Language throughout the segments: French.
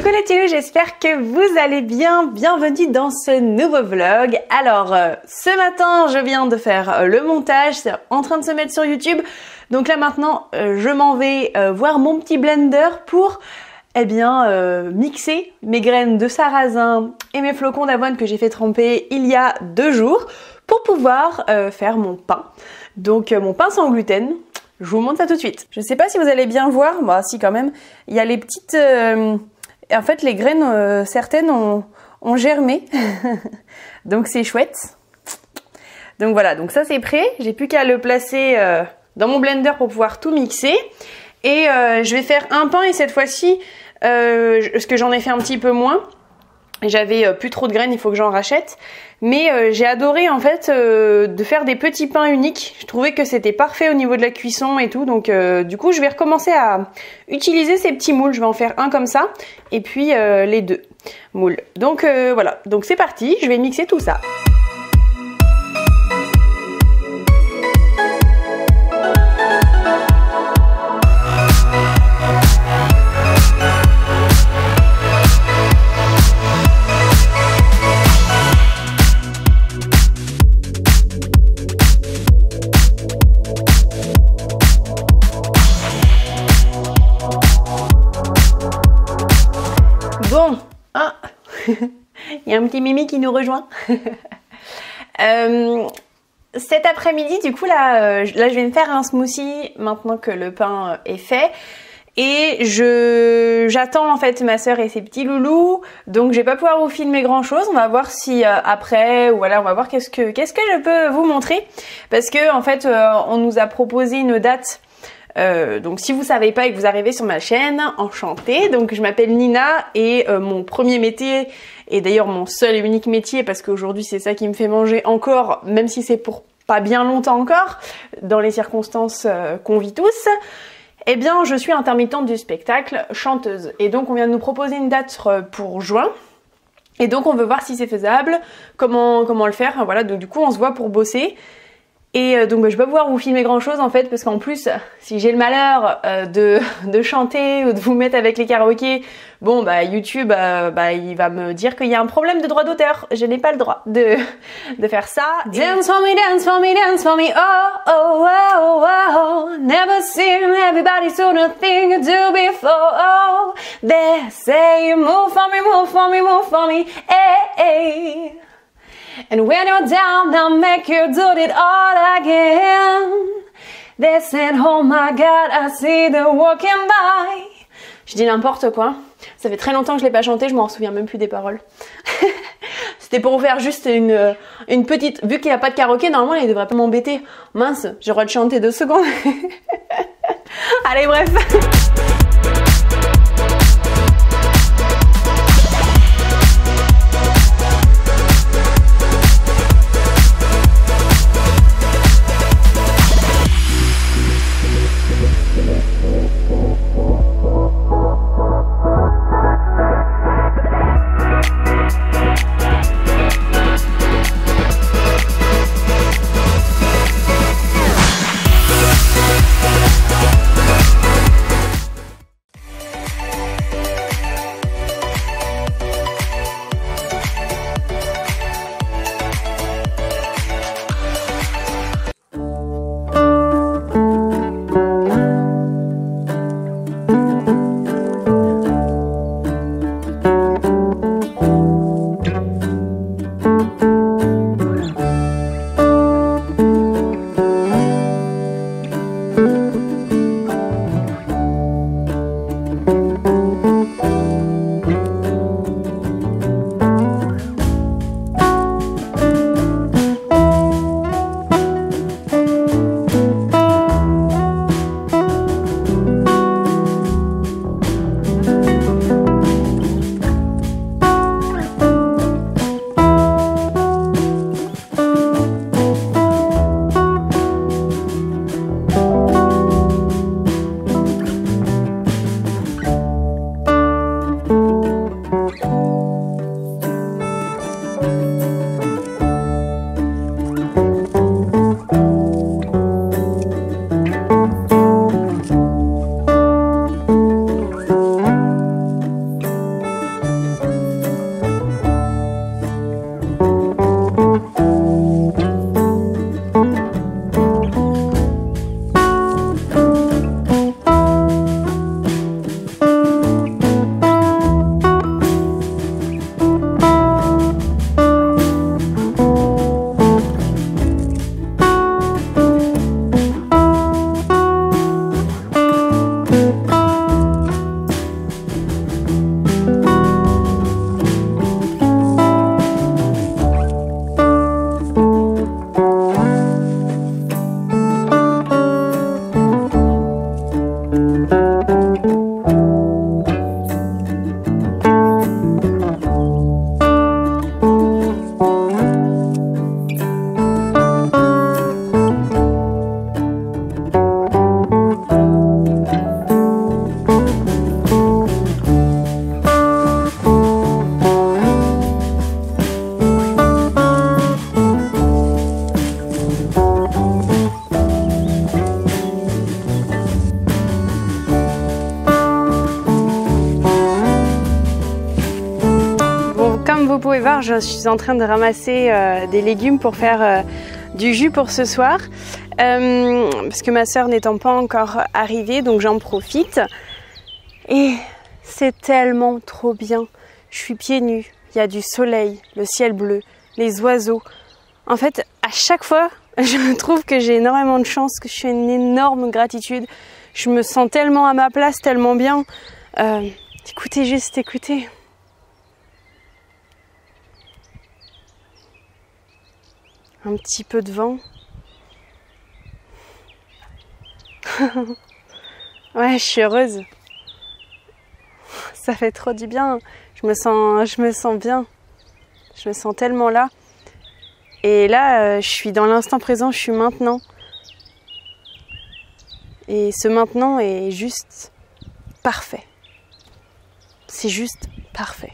Coucou les petits loups, j'espère que vous allez bien. Bienvenue dans ce nouveau vlog. Alors, ce matin, je viens de faire le montage, c'est en train de se mettre sur YouTube. Donc là maintenant, je m'en vais voir mon petit blender pour mixer mes graines de sarrasin et mes flocons d'avoine que j'ai fait tremper il y a 2 jours pour pouvoir faire mon pain. Donc mon pain sans gluten. Je vous montre ça tout de suite. Je sais pas si vous allez bien voir, bah si quand même. Il y a les petites... en fait les graines, certaines ont germé. Donc c'est chouette. Donc voilà, donc ça c'est prêt. J'ai plus qu'à le placer dans mon blender pour pouvoir tout mixer. Et je vais faire un pain et cette fois-ci, parce que j'en ai fait un petit peu moins. J'avais plus trop de graines, il faut que j'en rachète. Mais j'ai adoré en fait de faire des petits pains uniques. Je trouvais que c'était parfait au niveau de la cuisson et tout. Donc du coup je vais recommencer à utiliser ces petits moules. Je vais en faire un comme ça et puis les 2 moules. Donc voilà, donc c'est parti, je vais mixer tout ça. Bon, ah, il y a un petit Mimi qui nous rejoint. Cet après-midi, du coup, là, je vais me faire un smoothie maintenant que le pain est fait. Et j'attends en fait ma soeur et ses petits loulous. Donc je vais pas pouvoir vous filmer grand chose. On va voir si après, ou voilà, on va voir qu'est-ce que je peux vous montrer. Parce que en fait, on nous a proposé une date. Donc si vous savez pas et que vous arrivez sur ma chaîne, enchantée. Donc je m'appelle Nina et mon premier métier, et d'ailleurs mon seul et unique métier, parce qu'aujourd'hui c'est ça qui me fait manger encore, même si c'est pour pas bien longtemps encore, dans les circonstances qu'on vit tous, eh bien je suis intermittente du spectacle, chanteuse. Et donc on vient de nous proposer une date pour juin. Et donc on veut voir si c'est faisable, comment le faire, enfin, voilà, donc du coup on se voit pour bosser. Et donc je vais pas pouvoir vous filmer grand chose en fait, parce qu'en plus si j'ai le malheur de chanter ou de vous mettre avec les karaokés, bon bah YouTube il va me dire qu'il y a un problème de droit d'auteur. Je n'ai pas le droit de faire ça. Dance for me, dance for me, dance for me, oh oh oh oh, never seen everybody so nothing to do before. Oh, they say move for me, move for me, move for me, hey, hey. And when you're down, they'll make you do it all again. They said, oh my God, I see the walking by. Je dis n'importe quoi. Ça fait très longtemps que je l'ai pas chanté, je m'en souviens même plus des paroles. C'était pour vous faire juste une petite... Vu qu'il n'y a pas de karaoké, normalement il devrait pas m'embêter. Mince, j'ai le droit de chanter 2 secondes. Allez, bref. Vous pouvez voir, je suis en train de ramasser des légumes pour faire du jus pour ce soir parce que ma soeur n'étant pas encore arrivée, donc j'en profite et c'est tellement trop bien. Je suis pieds nus, il y a du soleil, le ciel bleu, les oiseaux. En fait, à chaque fois, je trouve que j'ai énormément de chance, que je suis une énorme gratitude. Je me sens tellement à ma place, tellement bien. Écoutez juste, écoutez. Un petit peu de vent. Ouais, je suis heureuse. Ça fait trop du bien. Je me sens bien. Je me sens tellement là. Et là, je suis dans l'instant présent, je suis maintenant. Et ce maintenant est juste parfait. C'est juste parfait.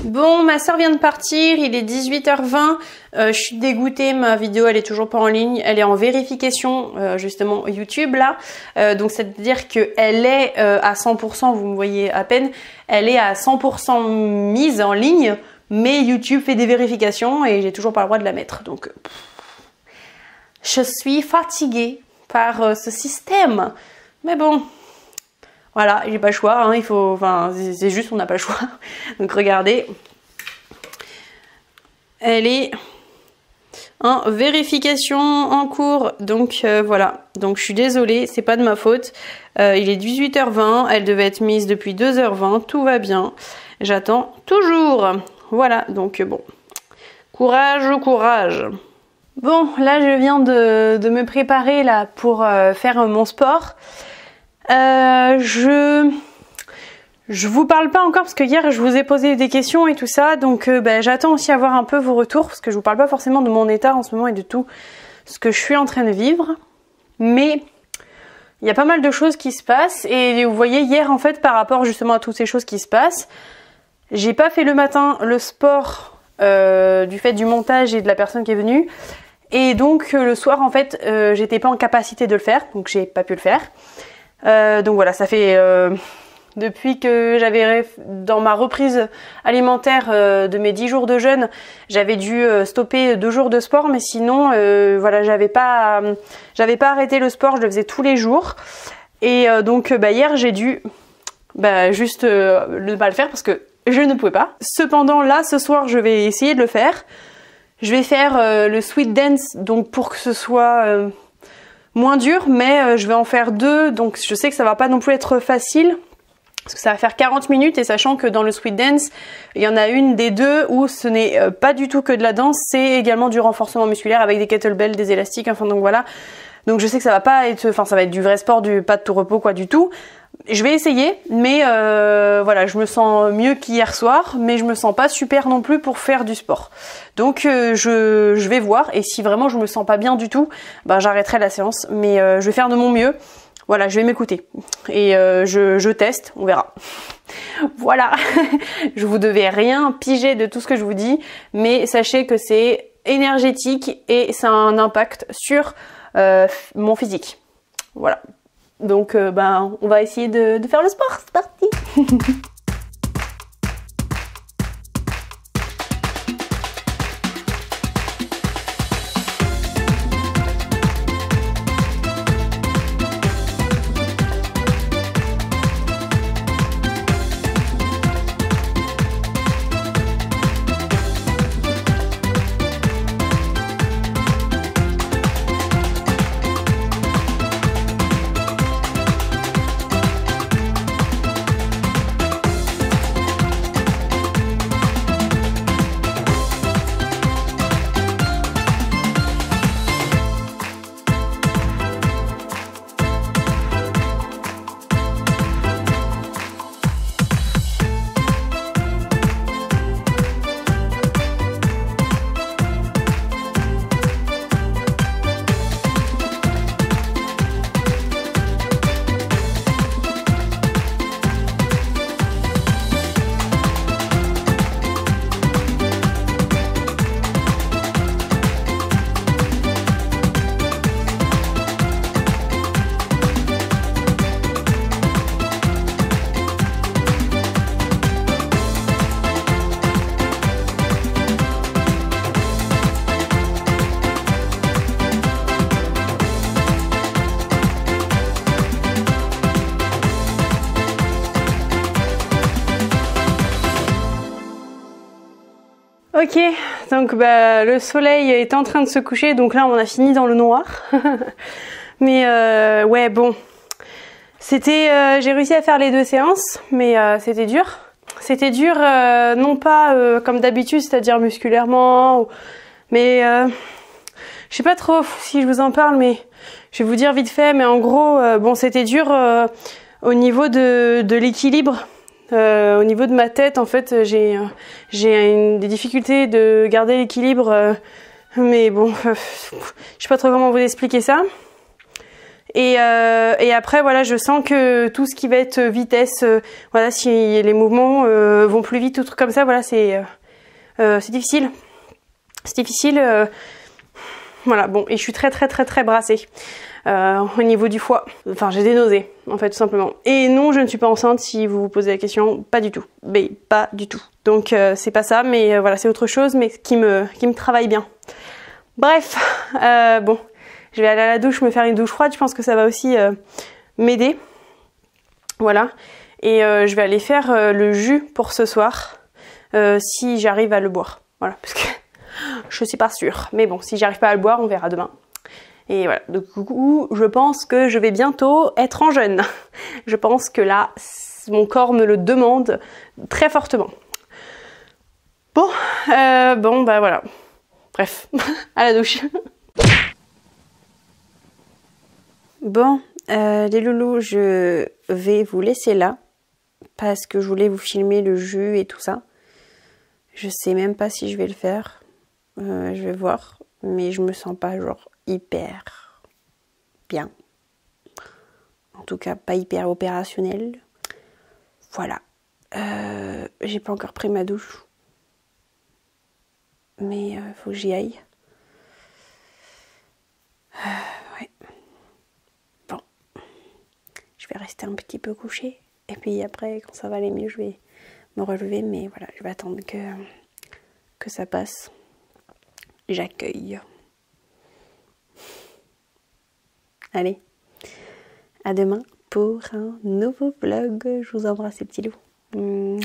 Bon, ma soeur vient de partir, il est 18h20, je suis dégoûtée, ma vidéo elle est toujours pas en ligne, elle est en vérification justement YouTube là, donc c'est à dire qu'elle est à 100%, vous me voyez à peine, elle est à 100% mise en ligne, mais YouTube fait des vérifications et j'ai toujours pas le droit de la mettre, donc je suis fatiguée par ce système, mais bon... Voilà, j'ai pas le choix, hein, il faut, enfin, c'est juste on n'a pas le choix. Donc regardez, elle est en vérification en cours, donc voilà. Donc je suis désolée, c'est pas de ma faute. Il est 18h20, elle devait être mise depuis 2h20, tout va bien. J'attends toujours. Voilà, donc bon, courage, courage. Bon, là je viens de me préparer là pour faire mon sport. Je vous parle pas encore parce que hier je vous ai posé des questions et tout ça, donc j'attends aussi à voir un peu vos retours parce que je vous parle pas forcément de mon état en ce moment et de tout ce que je suis en train de vivre, mais il y a pas mal de choses qui se passent et vous voyez hier en fait par rapport justement à toutes ces choses qui se passent, j'ai pas fait le matin le sport du fait du montage et de la personne qui est venue et donc le soir en fait j'étais pas en capacité de le faire, donc j'ai pas pu le faire. Donc voilà, ça fait depuis que j'avais dans ma reprise alimentaire de mes 10 jours de jeûne, j'avais dû stopper 2 jours de sport, mais sinon voilà, j'avais pas arrêté le sport, je le faisais tous les jours. Et donc hier j'ai dû juste ne pas le faire parce que je ne pouvais pas. Cependant là ce soir je vais essayer de le faire. Je vais faire le sweet dance donc pour que ce soit moins dur, mais je vais en faire 2, donc je sais que ça va pas non plus être facile parce que ça va faire 40 minutes et sachant que dans le sweet dance il y en a une des 2 où ce n'est pas du tout que de la danse, c'est également du renforcement musculaire avec des kettlebells, des élastiques, enfin donc voilà. Donc je sais que ça va pas être, enfin ça va être du vrai sport, pas de tout repos quoi du tout. Je vais essayer, mais voilà, je me sens mieux qu'hier soir, mais je me sens pas super non plus pour faire du sport. Donc je vais voir, et si vraiment je me sens pas bien du tout, j'arrêterai la séance, mais je vais faire de mon mieux. Voilà, je vais m'écouter et je teste, on verra. Voilà, je vous devais rien piger de tout ce que je vous dis, mais sachez que c'est énergétique et ça a un impact sur mon physique. Voilà. Donc on va essayer de faire le sport, c'est parti. Ok, donc le soleil est en train de se coucher, donc là on a fini dans le noir. Mais ouais bon, c'était, j'ai réussi à faire les 2 séances, mais c'était dur. C'était dur, non pas comme d'habitude, c'est-à-dire musculairement, mais je sais pas trop si je vous en parle, mais je vais vous dire vite fait. Mais en gros, bon, c'était dur au niveau de l'équilibre. Au niveau de ma tête, en fait, j'ai des difficultés de garder l'équilibre, mais bon, je sais pas trop comment vous expliquer ça. Et après, voilà, je sens que tout ce qui va être vitesse, voilà, si les mouvements vont plus vite, tout truc comme ça, voilà, c'est difficile. C'est difficile. Voilà, bon, et je suis très brassée. Au niveau du foie, enfin j'ai des nausées en fait tout simplement. Et non, je ne suis pas enceinte si vous vous posez la question, pas du tout, mais pas du tout. Donc c'est pas ça, mais voilà, c'est autre chose, mais qui me travaille bien. Bref, bon, je vais aller à la douche, me faire une douche froide, je pense que ça va aussi m'aider. Voilà, et je vais aller faire le jus pour ce soir, si j'arrive à le boire. Voilà, parce que je suis pas sûre, mais bon, si j'arrive pas à le boire, on verra demain. Et voilà, donc du coup, je pense que je vais bientôt être en jeûne. Je pense que là, mon corps me le demande très fortement. Bon, voilà. Bref, à la douche. Bon, les loulous, je vais vous laisser là parce que je voulais vous filmer le jus et tout ça. Je sais même pas si je vais le faire. Je vais voir, mais je me sens pas genre hyper bien. En tout cas, pas hyper opérationnel. Voilà. J'ai pas encore pris ma douche. Mais faut que j'y aille. Ouais. Bon. Je vais rester un petit peu couchée. Et puis après, quand ça va aller mieux, je vais me relever. Mais voilà, je vais attendre que ça passe. J'accueille. Allez. À demain pour un nouveau vlog. Je vous embrasse les petits loups.